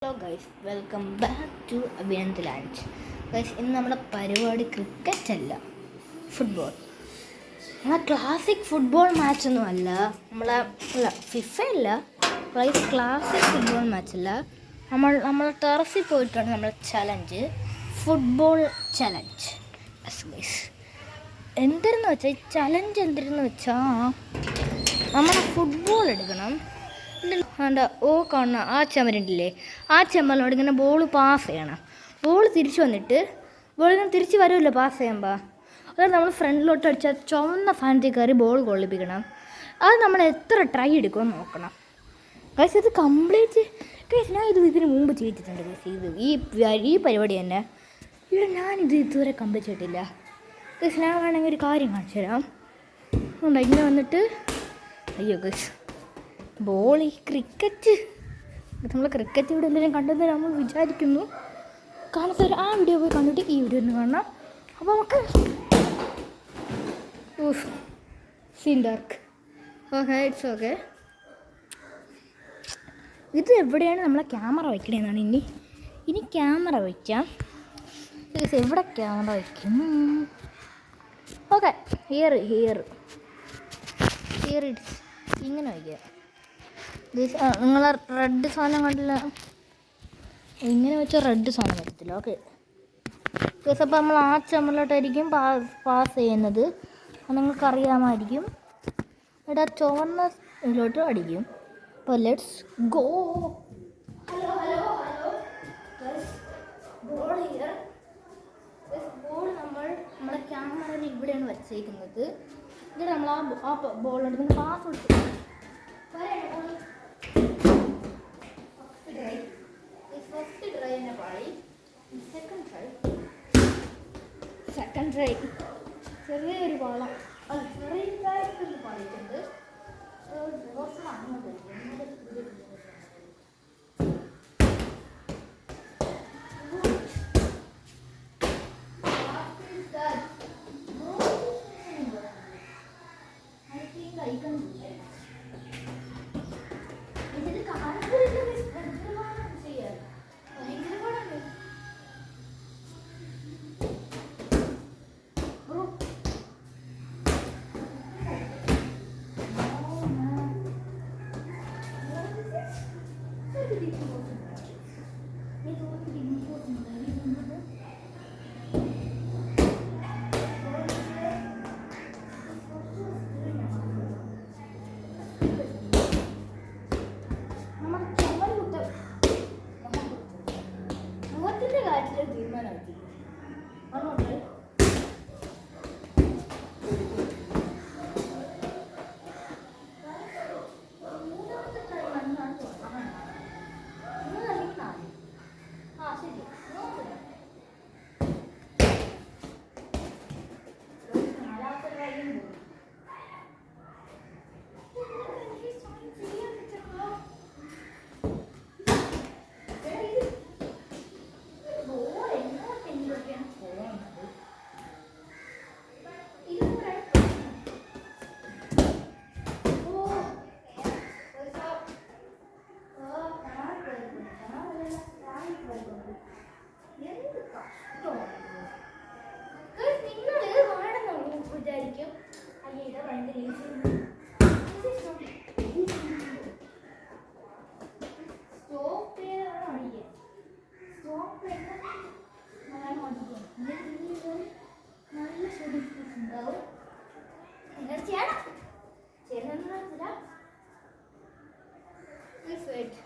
Hello guys, welcome back to Abhinand land. Guys, ഇന്ന് നമ്മുടെ പരിപാടി ക്രിക്കറ്റ് അല്ല, ഫുട്ബോൾ. നമ്മളെ ക്ലാസിക് ഫുട്ബോൾ മാച്ചൊന്നും അല്ല, ഫിഫ അല്ല. ഗൈസ്, ക്ലാസിക് ഫുട്ബോൾ മാച്ചല്ല. നമ്മൾ ടെറസിൽ പോയിട്ടാണ് നമ്മുടെ ചലഞ്ച്, ഫുട്ബോൾ ചലഞ്ച്. ഗൈസ്, എന്തിരുന്ന് വെച്ചാൽ ഈ ചലഞ്ച് എന്തിരുന്ന് വെച്ചാൽ നമ്മൾ ഫുട്ബോൾ എടുക്കണം. എന്താ കാണുന്ന ആ ചുമരുണ്ടില്ലേ, ആ ചുമരിനോട് ഇങ്ങനെ ബോൾ പാസ് ചെയ്യണം. ബോൾ തിരിച്ചു വന്നിട്ട് ബോൾ ഇങ്ങനെ തിരിച്ച് വരുമല്ലോ പാസ് ചെയ്യുമ്പോൾ. അതായത് നമ്മൾ ഫ്രണ്ടിലോട്ട് അടിച്ചാൽ ചുവന്ന സാധനത്തിൽ കയറി ബോൾ കൊള്ളിപ്പിക്കണം. അത് നമ്മൾ എത്ര ട്രൈ എടുക്കുമെന്ന് നോക്കണം. ഗൈസ്, ഇത് കംപ്ലീറ്റ് ഗൈസ് ഞാൻ ഇതിന് മുമ്പ് ചെയ്തിട്ടുണ്ട്. ഗൈസ്, ഈ പരിപാടി തന്നെ ഞാനിത് ഇതുവരെ കംപ്ലീറ്റ് ചെയ്തിട്ടില്ല. ഗൈസ്, ഞാൻ വേണമെങ്കിൽ ഒരു കാര്യം കാണിച്ചു തരാം. ഇങ്ങനെ വന്നിട്ട് അയ്യോ ഗൈസ്, ബോൾ ഈ ക്രിക്കറ്റ് നമ്മൾ ക്രിക്കറ്റ് ഇവിടെ എല്ലാവരും കണ്ടെന്ന് നമ്മൾ വിചാരിക്കുന്നു. കാണാത്തവർ ആ വീഡിയോ പോയി കണ്ടിട്ട് ഈ വീഡിയോ ഒന്ന് കാണണം. അപ്പോൾ നമുക്ക് സീൻ ഡാർക്ക് ഇറ്റ്സ് ഓക്കെ. ഇത് എവിടെയാണ് നമ്മളെ ക്യാമറ വയ്ക്കണേന്നാണ് ഇനി ക്യാമറ വയ്ക്കാം. എവിടെ ക്യാമറ വയ്ക്കും? ഓക്കെ, ഹിയർ ഇറ്റ്സ് ഇങ്ങനെ വയ്ക്കുക. നിങ്ങൾ റെഡ് സാധനം കണ്ടില്ല, ഇങ്ങനെ വെച്ചാൽ റെഡ് സാധനം വരത്തില്ല. ഓക്കെ ഗൈസ്, അപ്പോൾ നമ്മൾ ആ ചുമരിലോട്ടായിരിക്കും പാസ് ചെയ്യുന്നത്. അത് നിങ്ങൾക്ക് അറിയാമായിരിക്കും. ഇവിടെ ചുവന്ന ഇതിലോട്ട് അടിക്കും. അപ്പോൾ ലെറ്റ്സ് ഗോ. ബോൾ നമ്മുടെ ക്യാമറയിൽ ഇവിടെയാണ് വച്ചേക്കുന്നത്. ഇവിടെ നമ്മൾ ആ ബോളെടുത്ത് പാസ് കൊടുത്തു. ഫസ്റ്റ് ട്രൈ തന്നെ പാടി. സെക്കൻഡ് ട്രൈ ചെറിയൊരു പാളം ചെറിയതായിട്ടൊരു പാടിയിട്ടുണ്ട്. കുറച്ച് അങ്ങോട്ട് തീരുമാനമാക്കി.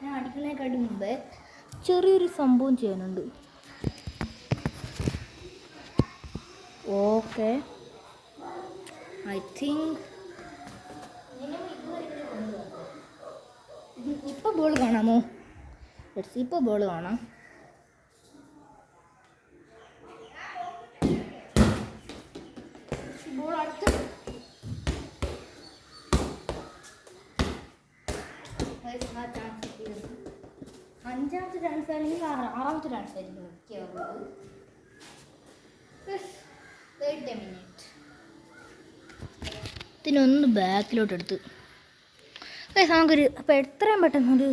ഞാൻ അടിക്കുന്നതിനെക്കാട്ടി മുമ്പേ ചെറിയൊരു സംഭവം ചെയ്യാനുണ്ട്. ഓക്കെ, ഐ തിങ്ക് ഇപ്പോൾ ബോൾ കാണാമോ? ഇപ്പോൾ ബോൾ കാണാം. ബോൾ അടുത്ത് അഞ്ചാമത്തെ ചാൻസ് അല്ലെങ്കിൽ ആറാമത്തെ ചാൻസ് ആയിരിക്കും മിക്കവാറുള്ളത്. ഇതിനൊന്ന് ബാക്കിലോട്ട് എടുത്ത് നമുക്കൊരു അപ്പോൾ എത്രയും പെട്ടെന്നൊരു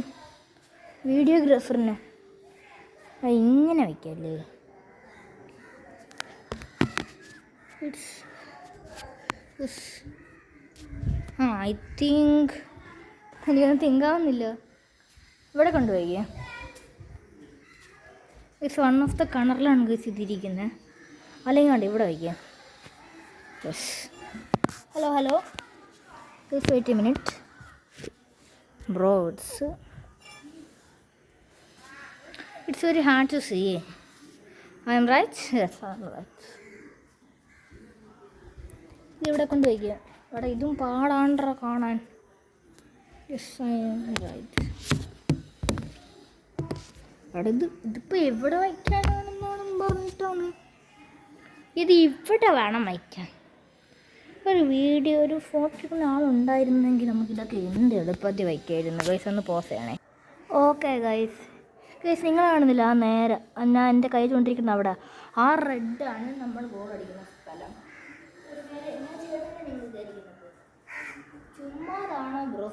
വീഡിയോഗ്രാഫറിനെ ഇങ്ങനെ വയ്ക്കല്ലേ. ഐ തിങ്ക് എനിക്കൊന്നും തിങ്കാവുന്നില്ല. ഇവിടെ കൊണ്ടുപോയി ഇറ്റ്സ് വൺ ഓഫ് ദ കണറിലാണ് ഗൈസ് ഇതിരിക്കുന്നത്. അല്ലെങ്കിൽ വേണ്ട ഇവിടെ വയ്ക്കുക. Yes. Hello guys wait a minute bro. It's very hard to see. I am right? Yes, I am right. ഇവിടെ കൊണ്ടുപോയിക്കുക. അവിടെ ഇതും പാടാണ്ട കാണാൻ. Yes, I am right. അവിടെ ഇതിപ്പോൾ എവിടെ വയ്ക്കാനാണെന്നാണ് പറഞ്ഞിട്ടാണ്. ഇത് ഇവിടെ വേണം വയ്ക്കാൻ. ഒരു വീഡിയോ ഒരു ഫോട്ടോ ആളുണ്ടായിരുന്നെങ്കിൽ നമുക്കിതൊക്കെ എന്ത് എളുപ്പത്തിൽ വയ്ക്കായിരുന്നു. ഗൈസ് ഒന്ന് പോസ് ചെയ്യണേ. ഓക്കെ ഗൈസ് നിങ്ങൾ കാണുന്നില്ല ആ നേരെ ഞാൻ എൻ്റെ കൈ കൊണ്ടിരിക്കുന്ന അവിടെ ആ റെഡാണ് നമ്മൾ ഗോൾ അടിക്കുന്ന സ്ഥലം. ചുമ്മാതാണോ ബ്രോ?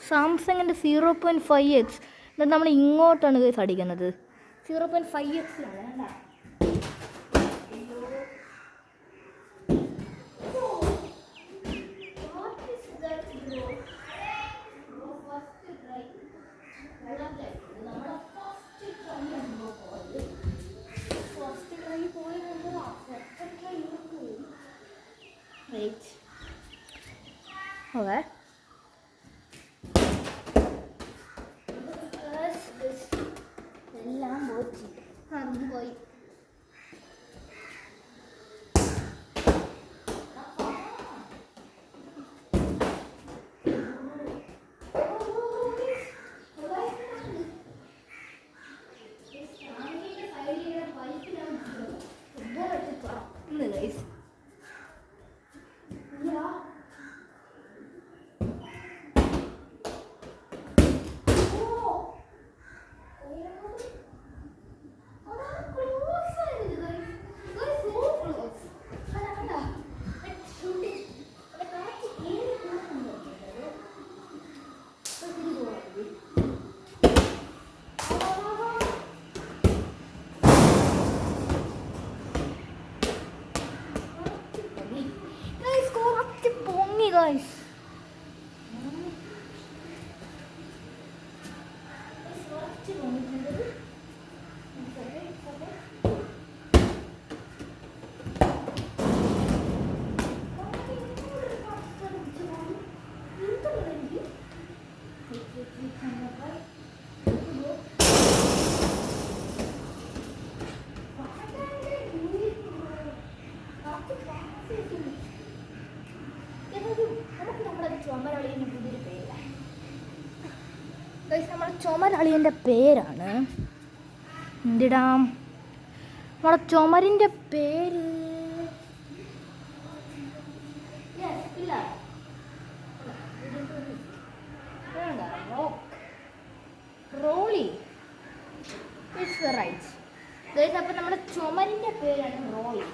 സാംസങ്ങിൻ്റെ 0.5x എന്നിട്ട് നമ്മൾ ഇങ്ങോട്ടാണ് ഗൈസ് അടിക്കുന്നത്. 0.5xലാണ്. Okay. എല്ലാം പോയി. Guys, നമ്മുടെ ചുമരളിയൻ്റെ പേരാണ് എന്തിടാം? നമ്മുടെ ചുമരിൻ്റെ പേര് റോളി. It's right guys. അപ്പം നമ്മുടെ ചുമരിൻ്റെ പേരാണ് റോളി.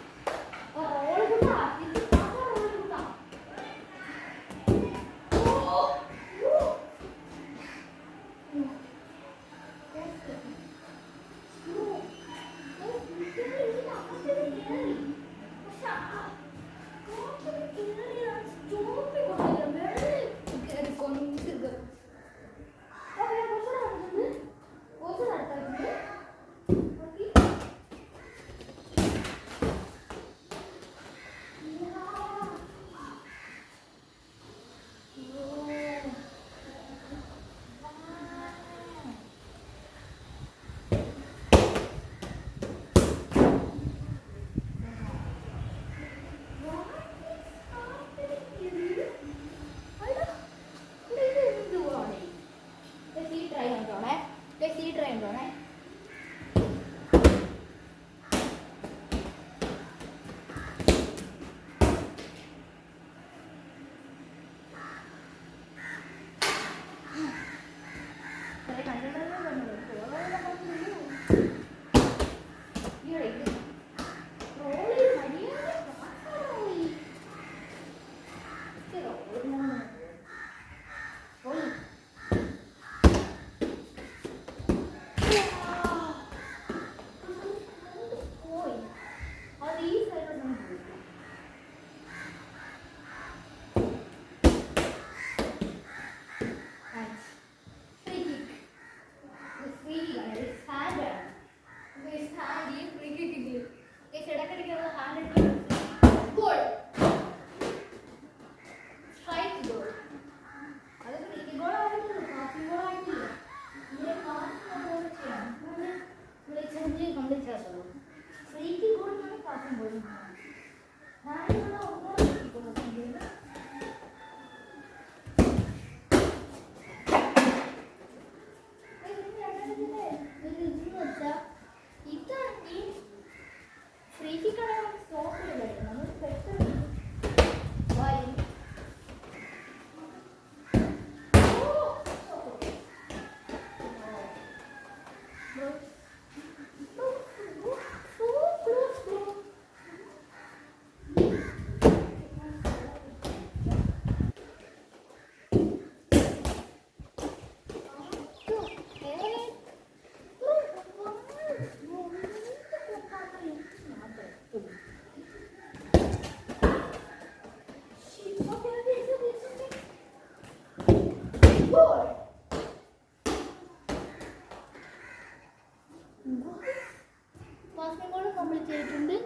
കംപ്ലീറ്റ് ചെയ്തിട്ടുണ്ട്,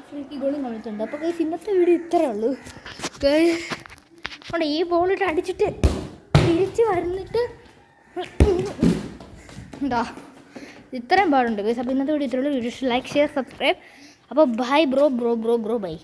ഫ്രീ ഗോളും കംപ്ലീറ്റ് ഉണ്ട്. അപ്പോൾ ഗൈസ് ഇന്നത്തെ വീഡിയോ ഇത്രയേ ഉള്ളൂ. അവിടെ ഈ ബോളിട്ട് അടിച്ചിട്ട് തിരിച്ച് വരുന്നിട്ട് എന്താ ഇത്രയും പാടുണ്ട് ഗൈസ്. അപ്പോൾ ഇന്നത്തെ വീഡിയോ ഇത്രയേ ഉള്ളൂ. Video like share subscribe. അപ്പോൾ ബൈ ബ്രോ ബൈ.